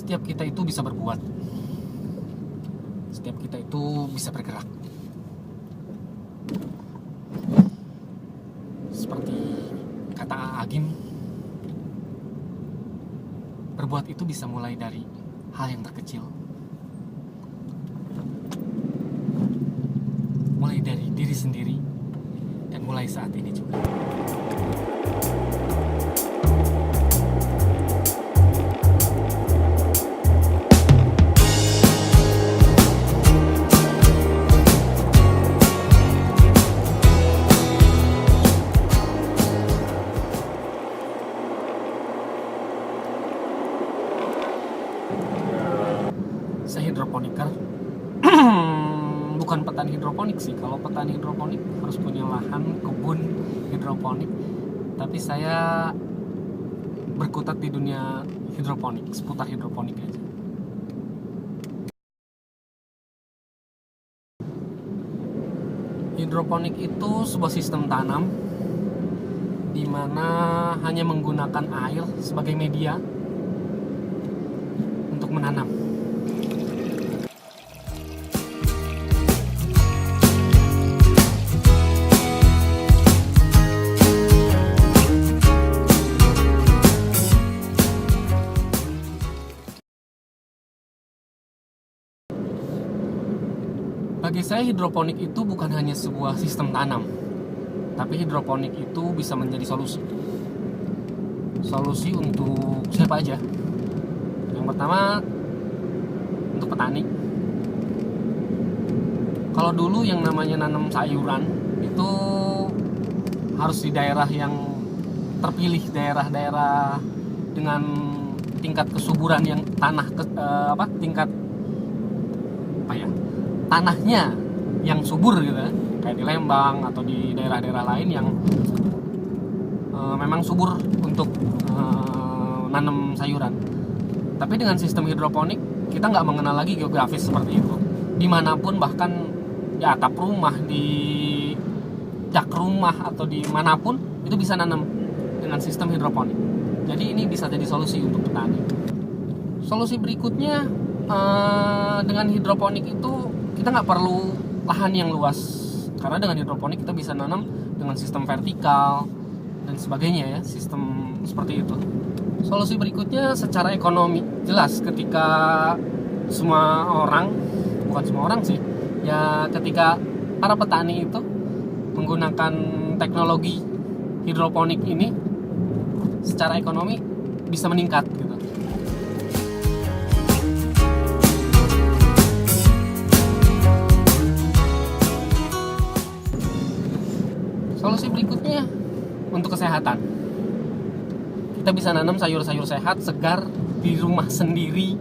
setiap kita itu bisa berbuat. Setiap kita itu bisa bergerak. Seperti kata Agim, berbuat itu bisa mulai dari hal yang terkecil. Mulai dari diri sendiri dan mulai saat ini juga. Saya hidroponiker. Bukan petani hidroponik sih. Kalau petani hidroponik harus punya lahan, kebun hidroponik. Tapi saya berkutat di dunia hidroponik, seputar hidroponik aja. Hidroponik itu sebuah sistem tanam di mana hanya menggunakan air sebagai media untuk menanam. Bagi saya hidroponik itu bukan hanya sebuah sistem tanam, tapi hidroponik itu bisa menjadi solusi. Solusi untuk siapa aja? Yang pertama, untuk petani. Kalau dulu yang namanya nanam sayuran itu harus di daerah yang terpilih, daerah-daerah dengan tingkat kesuburan yang tanahnya yang subur gitu, kayak di Lembang atau di daerah-daerah lain yang memang subur untuk nanam sayuran. Tapi dengan sistem hidroponik kita nggak mengenal lagi geografis seperti itu. Dimanapun, bahkan di atap rumah, di jak rumah atau dimanapun itu bisa nanam dengan sistem hidroponik. Jadi ini bisa jadi solusi untuk petani. Solusi berikutnya, dengan hidroponik itu kita nggak perlu lahan yang luas, karena dengan hidroponik kita bisa nanam dengan sistem vertikal dan sebagainya ya, sistem seperti itu. Solusi berikutnya secara ekonomi, jelas ketika semua orang, bukan semua orang sih ya, ketika para petani itu menggunakan teknologi hidroponik ini, secara ekonomi bisa meningkat gitu. Solusi berikutnya untuk kesehatan. Kita bisa nanam sayur-sayur sehat, segar di rumah sendiri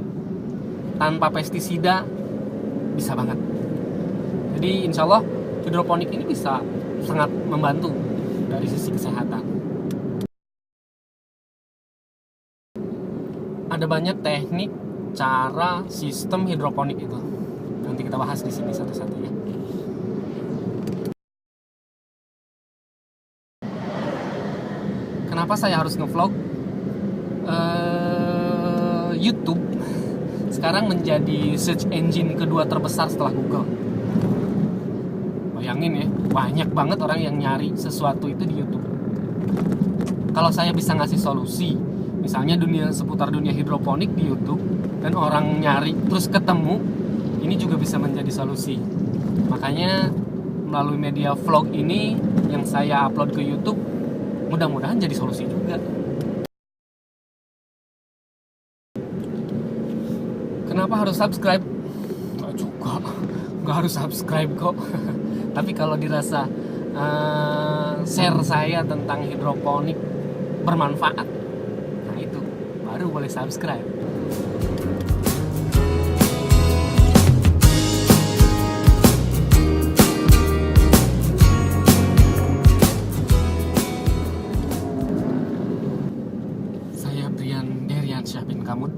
tanpa pestisida, bisa banget. Jadi insya Allah hidroponik ini bisa sangat membantu dari sisi kesehatan. Ada banyak teknik, cara, sistem hidroponik itu. Nanti kita bahas di sini satu-satu ya. Kenapa saya harus ngevlog? YouTube sekarang menjadi search engine kedua terbesar setelah Google. Bayangin ya, banyak banget orang yang nyari sesuatu itu di YouTube. Kalau saya bisa ngasih solusi, misalnya seputar dunia hidroponik di YouTube, dan orang nyari terus ketemu, ini juga bisa menjadi solusi. Makanya melalui media vlog ini yang saya upload ke YouTube, mudah-mudahan jadi solusi juga. Kenapa harus subscribe? Nggak harus subscribe kok. Tapi kalau dirasa share saya tentang hidroponik bermanfaat, nah itu baru boleh subscribe. Saya Brian Deriansyah bin Kamut,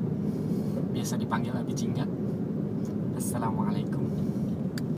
biasa dipanggil Abi Jingga.